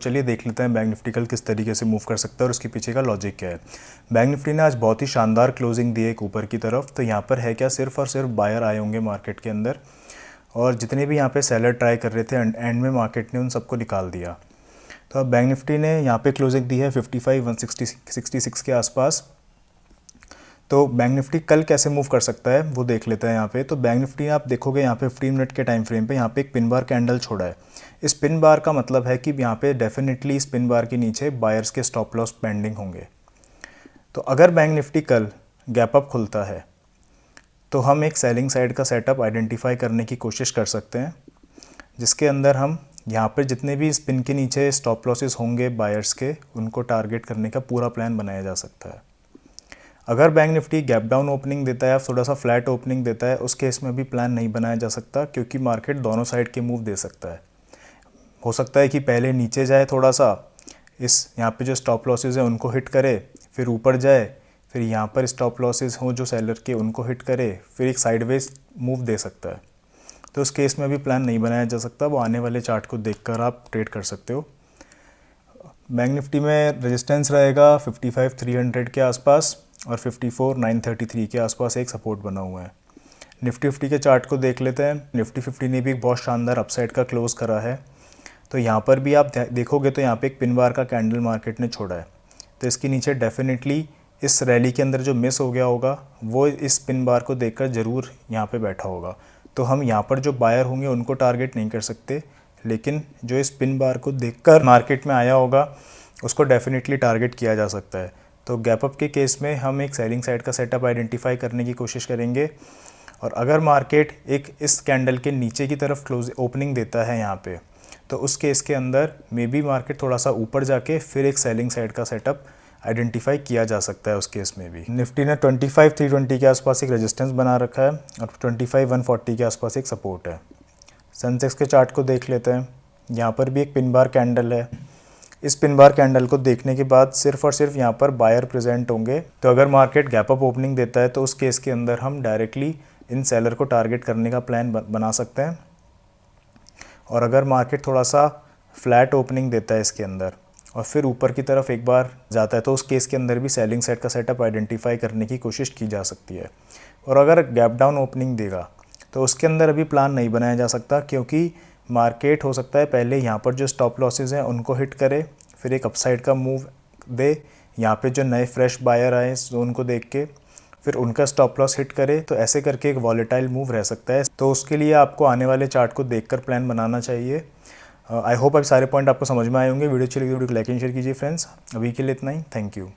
चलिए देख लेते हैं बैंक निफ्टी कल किस तरीके से मूव कर सकता है और उसके पीछे का लॉजिक क्या है। बैंक निफ्टी ने आज बहुत ही शानदार क्लोजिंग दी है एक ऊपर की तरफ। तो यहाँ पर है क्या, सिर्फ और सिर्फ बायर आए होंगे मार्केट के अंदर, और जितने भी यहाँ पे सेलर ट्राई कर रहे थे एंड में मार्केट ने उन सबको निकाल दिया। तो अब बैंक निफ्टी ने यहाँ पे क्लोजिंग दी है 55,166 के आसपास। तो बैंक निफ्टी कल कैसे मूव कर सकता है वो देख लेते हैं यहाँ पे। तो बैंक निफ्टी आप देखोगे यहाँ पे 15 मिनट के टाइम फ्रेम पे यहाँ पे एक पिन बार कैंडल छोड़ा है। इस पिन बार का मतलब है कि यहाँ पे डेफिनेटली इस पिन बार के नीचे बायर्स के स्टॉप लॉस पेंडिंग होंगे। तो अगर बैंक निफ्टी कल गैप अप खुलता है तो हम एक सेलिंग साइड का सेटअप आइडेंटिफाई करने की कोशिश कर सकते हैं, जिसके अंदर हम यहाँ पर जितने भी इस पिन के नीचे स्टॉप लॉसेस होंगे बायर्स के, उनको टारगेट करने का पूरा प्लान बनाया जा सकता है। अगर bank Nifty gap down opening देता है या थोड़ा सा फ्लैट ओपनिंग देता है, उस केस में भी प्लान नहीं बनाया जा सकता, क्योंकि मार्केट दोनों साइड के मूव दे सकता है। हो सकता है कि पहले नीचे जाए थोड़ा सा, इस यहाँ पे जो स्टॉप लॉसेस हैं उनको हिट करे, फिर ऊपर जाए, फिर यहाँ पर स्टॉप लॉसेस हों जो सेलर के उनको हिट करे, फिर एक साइडवेज मूव दे सकता है। तो उस केस में भी प्लान नहीं बनाया जा सकता, वो आने वाले चार्ट को देखकर आप ट्रेड कर सकते हो। बैंक निफ्टी में रेजिस्टेंस रहेगा 55,300 के आसपास और 54,933 के आसपास एक सपोर्ट बना हुआ है। निफ्टी 50 के चार्ट को देख लेते हैं। निफ्टी 50 ने भी एक बहुत शानदार अपसाइड का क्लोज करा है। तो यहाँ पर भी आप देखोगे तो यहाँ पे एक पिन बार का कैंडल मार्केट ने छोड़ा है। तो इसके नीचे डेफिनेटली इस रैली के अंदर जो मिस हो गया होगा वो इस पिन बार को देखकर ज़रूर यहाँ पे बैठा होगा। तो हम यहाँ पर जो बायर होंगे उनको टारगेट नहीं कर सकते, लेकिन जो इस पिन बार को देखकर मार्केट में आया होगा उसको डेफिनेटली टारगेट किया जा सकता है। तो गैप अप के केस में हम एक सेलिंग साइड का सेटअप आइडेंटिफाई करने की कोशिश करेंगे, और अगर मार्केट एक इस कैंडल के नीचे की तरफ क्लोज ओपनिंग देता है यहाँ पे, तो उस केस के अंदर मे बी मार्केट थोड़ा सा ऊपर जाके फिर एक सेलिंग साइड का सेटअप आइडेंटिफाई किया जा सकता है उस केस में भी। निफ्टी ने 25,320 के आसपास एक रेजिस्टेंस बना रखा है और 25,140 के आसपास एक सपोर्ट है। सेंसेक्स के चार्ट को देख लेते हैं। यहाँ पर भी एक पिन बार कैंडल है। इस पिन बार कैंडल को देखने के बाद सिर्फ और सिर्फ यहाँ पर बायर प्रेजेंट होंगे। तो अगर मार्केट गैप अप ओपनिंग देता है तो उस केस के अंदर हम डायरेक्टली इन सेलर को टारगेट करने का प्लान बना सकते हैं। और अगर मार्केट थोड़ा सा फ्लैट ओपनिंग देता है इसके अंदर और फिर ऊपर की तरफ एक बार जाता है, तो उस केस के अंदर भी सेलिंग साइड का सेटअप आइडेंटिफाई करने की कोशिश की जा सकती है। और अगर गैप डाउन ओपनिंग देगा तो उसके अंदर अभी प्लान नहीं बनाया जा सकता, क्योंकि मार्केट हो सकता है पहले यहाँ पर जो स्टॉप लॉसेस हैं उनको हिट करे, फिर एक अपसाइड का मूव दे, यहाँ पे जो नए फ्रेश बायर आए इस जोन को देख के, फिर उनका स्टॉप लॉस हिट करे। तो ऐसे करके एक वॉलेटाइल मूव रह सकता है। तो उसके लिए आपको आने वाले चार्ट को देखकर प्लान बनाना चाहिए। आई होप अब सारे पॉइंट आपको समझ में आए होंगे। वीडियो अच्छी लगी तो वीडियो को लाइक एंड शेयर कीजिए फ्रेंड्स। अभी के लिए इतना ही। Thank you.